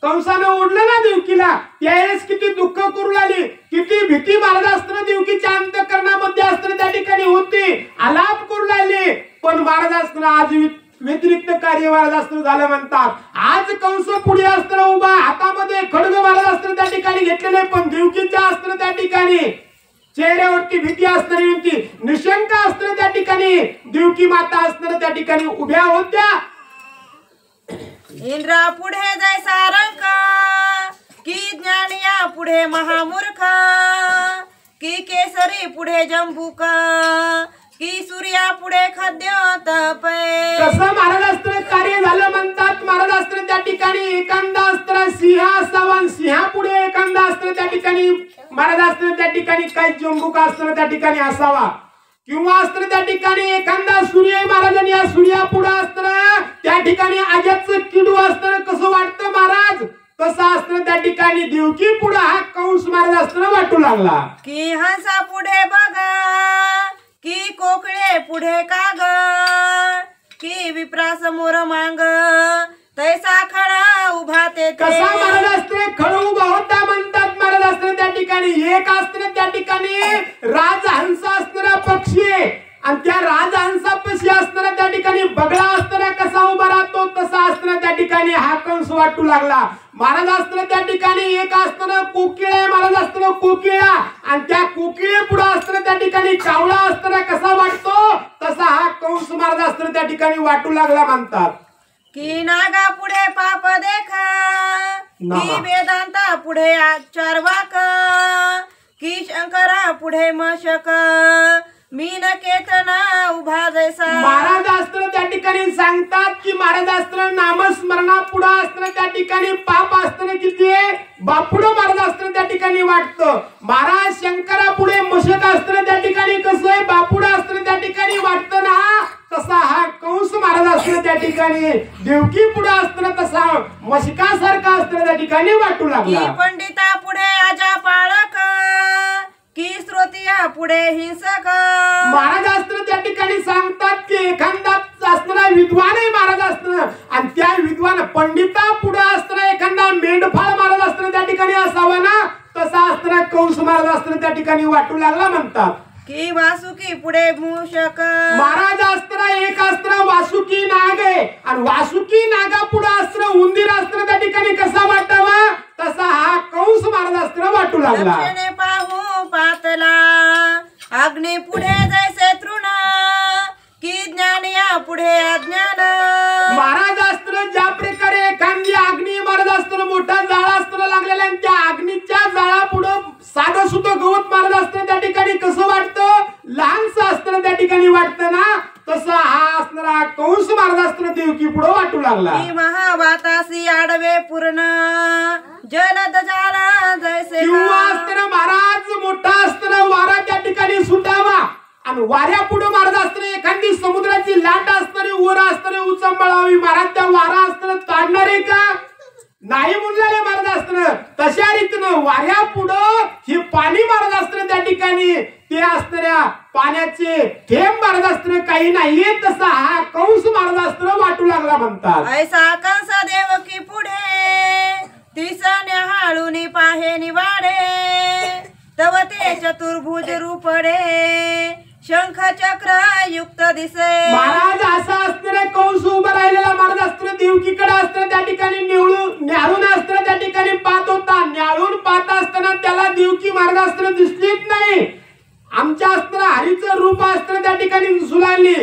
कंसानं ओढलं ना देवकीला, त्यावेळेस किती दुःख करू लागली, किती भीती महाराज अस्त्र देवकीच्या अंतःकरणामध्ये अस्त्र त्या ठिकाणी होती, आलाप करू लागले. पण महाराज अस्त्र आज व्यतिरिक्त कार्य महाराज अस्त्र झालं म्हणतात. आज कंस पुढे अस्त्र उभा, हातामध्ये खड्ग महाराज अस्त्र त्या ठिकाणी घेतलेले, पण देवकीच्या अस्त्र त्या ठिकाणी चेहऱ्यावरती भीती असणारी होती, निशंक अस्त्र त्या ठिकाणी देवकी माता अस्त्र त्या ठिकाणी उभ्या होत्या. इंद्रा पुढे जैसा रंक, की ज्ञानिया पुढे महामूर्ख, की केसरी पुढे जंबूक, की सूर्या पुढे खद्य तपे. कसं महाराज अस्त्र कार्य झालं म्हणतात. महाराज अस्त्र त्या ठिकाणी एखादा अस्त्र सिंह असावा, सिंहा पुढे एखादा अस्त्र त्या ठिकाणी महाराज अस्त्र त्या ठिकाणी काही जंबूक अस्त्र त्या ठिकाणी असावा, किंवा अस्त्र त्या ठिकाणी एखादा सूर्य महाराजांनी या सूर्या पुढे अस्त्र त्या ठिकाणी आजाचं किडू अस्त्र कसं वाटतं महाराज, तसं अस्त्र त्या ठिकाणी देवकी पुढे हा कंस महाराज अस्त्र वाटू लागला. की हंसा पुढे बघा, की कोकळे पुढे काग, की विप्रा समोर मांग, तैसा खळा उभा तेथे. कसा महाराज अस्त्र खळ उभा होता म्हणतात. महाराज अस्त्र त्या ठिकाणी एक अस्त्र त्या ठिकाणी राजहंस असणारा पक्षी आहे, आणि त्या राजहंसापाशी असणारा त्या ठिकाणी बगळा असताना कसा उभा राहतो तसा अस्त्र त्या ठिकाणी हा कंस वाटू लागला. महाराज अस्त्र त्या ठिकाणी एक असताना कोकिळा आहे, महाराज अस्त्र कोकिळा, आणि त्या कोकिळे पुढे अस्त्र त्या ठिकाणी कावळा असताना कसा वाटतो तसा हा कंस महाराज अस्त्र त्या ठिकाणी वाटू लागला म्हणतात. की नागा पुढे पाप देखा, की वेदांता पुढे चारवाक, की शंकरा पुढे मशक, मीन केतना उभा जैसा. महाराज अस्त्र त्या ठिकाणी सांगतात की महाराज अस्त्र नामस्मरणा पुढे अस्त्र त्या ठिकाणी पाप अस्त्र किती आहे बापुढं महाराज अस्त्र त्या ठिकाणी वाटतं. महाराज शंकरा पुढे मशक अस्त्र त्या ठिकाणी कसं आहे बापुढं अस्त्र त्या ठिकाणी वाटतं ना, तसा हा कंस महाराज अस्त्र त्या ठिकाणी देवकी पुढे अस्त्र तसा मशकासारखा अस्त्र त्या ठिकाणी वाटू लागला. की पंडिता पुढे आजा पाळक, की श्रोतिया पुढे हिंसक. महाराज अस्त्र त्या ठिकाणी सांगतात की एखादा असणारा विद्वान आहे महाराज अस्त्र, आणि त्या विद्वान पंडिता पुढे अस्त्र एखादा मेंढपाळ महाराज अस्त्र त्या ठिकाणी असावा ना, तसा अस्त्र कंस महाराज अस्त्र त्या ठिकाणी वाटू लागला म्हणतात. की वासुकी पुढे मूषक. महाराज अस्त्र एक अस्त्र वासुकी नाग आहे, आणि वासुकी नागा पुढे अस्त्र उंदीर अस्त्र त्या ठिकाणी कसा वाटावा तसा हा कंस महाराज अस्त्र वाटू लागला. दक्षिणे पाहू पातला, अग्नी पुढे जैसे तृण, की ज्ञानिया पुढे अज्ञान. महाराज अस्त्र ज्या प्रकारे एखादी अग्नी महाराज अस्त्र मोठा जाळा अस्त्र लागलेला, आणि त्या अग्नीच्या जाळा पुढे साधं सुद्धा गवत मारत असताना त्या ठिकाणी कसं वाटतं, लहानसं असताना त्या ठिकाणी वाटतं ना, तसा हा असणारा कंस मारत असताना देवकी पुढे वाटू लागला. ही महावातासी आडवे पूर्ण जलद झाला जैसे किंवा असताना महाराज मोठा असताना वारा त्या ठिकाणी सुटावा आणि वाऱ्या पुढे मारत असताना एखादी समुद्राची लाट असणारी वर असताना उचंबळावी, महाराज त्या वारा असताना ताडणारे का नाही म्हणलेले मारत असताना तशा रीतीनं वाऱ्या पुढं हे पाणी मारत असताना त्या ठिकाणी ते असणाऱ्या पाण्याचे थेंब मारत असताना काही नाहीये, तसा हा कंस मारत असताना वाटू लागला म्हणतात. ऐसा कंस देवकी पुढे तिसने हाळूनी पाहे निवाडे तव ते चतुर्भुज रूपडे शंख चक्र युक्त दिसे. महाराज असा असताना कंस उभा राहिलेला मारत असताना देवकीकडे असताना त्या ठिकाणी न्याळून असताना त्या ठिकाणी पाहत होता. न्याळून पाहत असताना त्याला देवकी मारत असताना दिसलीच नाही. आमच्या असताना हरीचं रूप असताना त्या ठिकाणी दिसू लागली.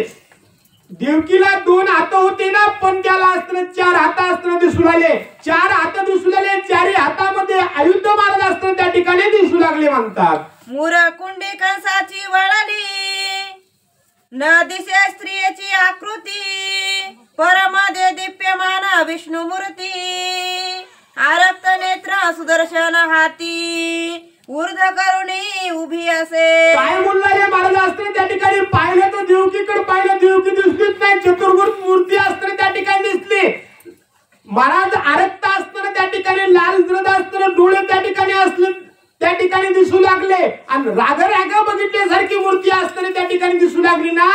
देवकीला 2 हात होते ना, पण त्याला असताना 4 हात असताना दिसू लागले. 4 हात दिसू लागले, 4 हातामध्ये आयुध मारत असताना त्या ठिकाणी दिसू लागले म्हणतात. मुरकुंडी कंसाची वळली न दिसे स्त्रियेची आकृती परमध्ये दिप्यमान विष्णू मूर्ती आरक्त नेत्र सुदर्शन हाती ऊर्ध करुणी उभी असे. काय बोलणारे महाराज असताना त्या ठिकाणी पाहिलं तर देवकीकडे पाहिलं, देवकी दिसलीच नाही. चतुर्भुज मूर्ती असताना त्या ठिकाणी दिसली. महाराज आरक्त असताना त्या ठिकाणी लाल जरद असताना डोळे त्या ठिकाणी असले त्या ठिकाणी दिसू लागले आणि राग बघितल्यासारखी मूर्ती असताना त्या ठिकाणी दिसू लागली ना,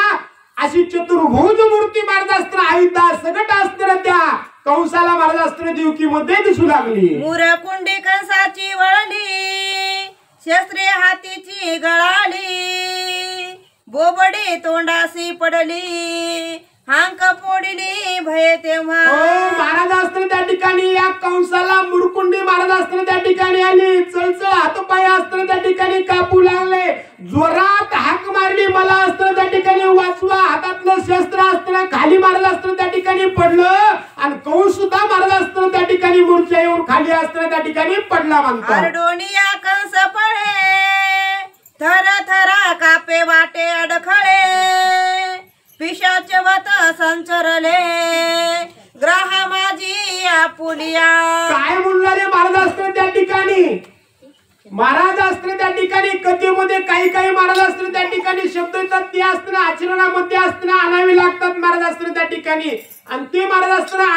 अशी चतुर्भुज मूर्ती महाराज असताना आयुधा सगट असताना त्या कंसाला महाराज असताना देवकी मध्ये दिसू लागली. मुरकुंडी कंसाची वळली शस्त्रे हातीची गळाली बोबडी तोंडासी पडली हांक पोडली भय तेव्हा. महाराज असताना त्या ठिकाणी या कंसाला मुरकुंडी महाराज असताना त्या ठिकाणी आली. चळचळ हातपाय असताना त्या ठिकाणी कापू लागले. जोरात हाक मारली मला असताना त्या ठिकाणी वाचवा. हातातलं शस्त्र असताना खाली महाराज असताना त्या ठिकाणी पडलं आणि कंस सुद्धा महाराज असताना त्या ठिकाणी मूर्छा येऊन खाली असताना त्या ठिकाणी पडला म्हणतात. अर्डोनिया कंस पळे थर थरा कापे वाटे अडखळे पिशाचवत संचरले ग्रह माझी आपुलिया. काय म्हणणारे महाराज असताना त्या ठिकाणी महाराज असताना त्या ठिकाणी कथेमध्ये काही महाराज असताना त्या ठिकाणी शब्द येतात, ते असताना आचरणामध्ये असताना आणावे लागतात महाराज असताना त्या ठिकाणी. आणि ते महाराज असताना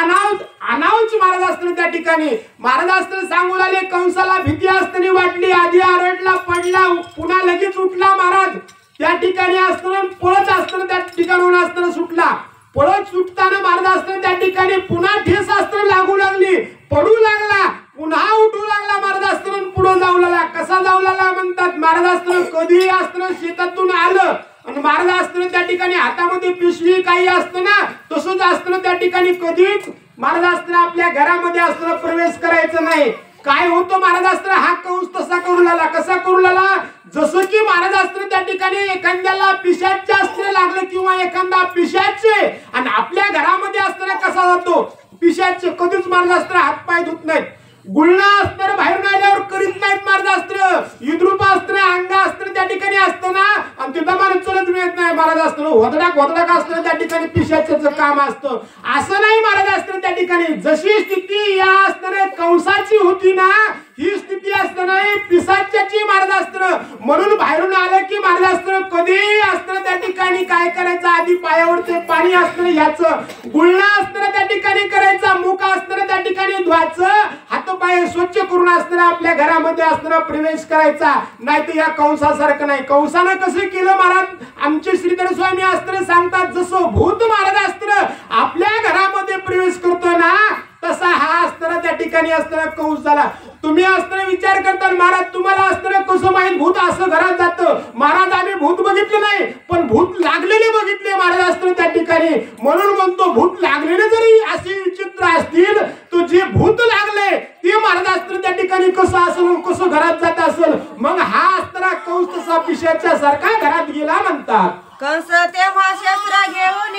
अनाऊच महाराज असताना त्या ठिकाणी महाराज असताना सांगू लागले. कंसाला भीती असताना वाटली, आधी आरडला, पडला, पुन्हा लगेच उठला महाराज. त्या ठिकाणी असताना पळत असताना त्या ठिकाणाहून असताना सुटला. पळत सुटताना महाराज असताना त्या ठिकाणी पुन्हा ठेस असताना लागू लागली, पडू लागला, पुन्हा उठू लागला महाराज असताना पुढे जाऊ लागला. कसा जाऊ लागला म्हणतात, महाराज असताना कधी असताना शेतातून आलं आणि महाराज असताना त्या ठिकाणी हातामध्ये पिशवी काही असतं ना, तसंच असताना त्या ठिकाणी कधीच महाराज असताना आपल्या घरामध्ये असताना प्रवेश करायचा नाही. काय होतं महाराज असताना हा कंस तसा करू लागला. कसा करू लागला, जसं की महाराज असताना त्या ठिकाणी एखाद्याला पिशाच असताना लागलं किंवा एखादा पिशाचे आणि आपल्या घरामध्ये असताना कसा जातो पिशाच, कधीच महाराज असताना हातपाय धुत नाहीत. गुळणा असताना बाहेरून आल्यावर करीत नाहीत महाराज असताना. युद्रूप असताना अंग असताना त्या ठिकाणी असताना आणि तिथं मला चलत मिळत नाही महाराज असताना. वदडाक असताना त्या ठिकाणी पिशाचं काम असतं. असं नाही महाराज असताना त्या ठिकाणी जशी स्थिती या असताना कंसाची होती ना, ही स्थिती असताना पिशाच्याची महाराज असताना. म्हणून बाहेरून आलं की महाराज असताना कधी असताना त्या ठिकाणी काय करायचं, आधी पायावरचे पाणी असताना याचं गुळणा असताना त्या ठिकाणी करायचा, मुख असताना त्या ठिकाणी धुवायचं, हातपाय स्वच्छ करून असताना आपल्या घरामध्ये असताना प्रवेश करायचा. नाही तर या कंसासारखं नाही. कंसानं कसं केलं महाराज, आमचे श्रीधर स्वामी असताना सांगतात, जसं भूत महाराज असताना आपल्या घरामध्ये प्रवेश करतो ना, तसा हा असताना त्या ठिकाणी असताना कंस झाला. तुम्ही असताना विचार करता महाराज तुम्हाला असताना कसं माहित भूत असं घरात जातं. महाराज आम्ही भूत बघितलं नाही, पण भूत लागलेले बघितले महाराज असताना त्या ठिकाणी. म्हणून म्हणतो भूत लागलेले जरी असे विचित्र असतील, तो जे भूत लागले ते महाराज असताना त्या ठिकाणी कसं असेल, कसं घरात जात असेल. मग हा असताना कंस तसा पिशाच्या सारखा घरात गेला म्हणतात. कंस तेव्हा शस्त्र घेऊन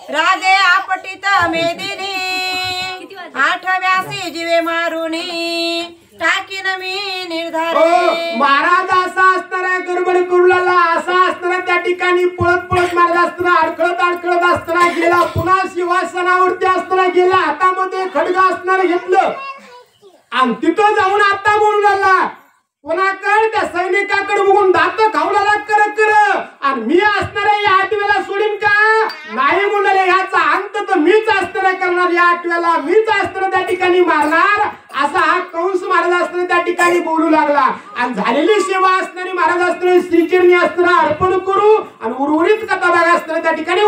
राधे आपटीत मेदिनी 8व्यासी जीवे मारुनी टाकीन मी निर्धार महाराज असा असणारा गडबड करू लागला, असा असणारा त्या ठिकाणी पळत पळत महाराज असताना अडखळत असताना गेला, पुन्हा शिवासनावरती असताना गेला, हातामध्ये खडग असणार घेतलं आणि तिथं जाऊन आता बोलू लागला. कोणाकडे त्या सैनिकाकडे बघून दात खावला कर आणि मी असणाऱ्या या आठव्याला सोडीन का नाही म्हणाले, ह्याचा अंत तर मीच असणारा करणार, या आठव्याला मीच असणारा त्या ठिकाणी मारणार, असा हा कंस महाराज असताना त्या ठिकाणी बोलू लागला. आणि झालेली सेवा असणारी महाराज असताना श्रीचरणी असताना अर्पण करू आणि उर्वरित कथा भाग असताना त्या ठिकाणी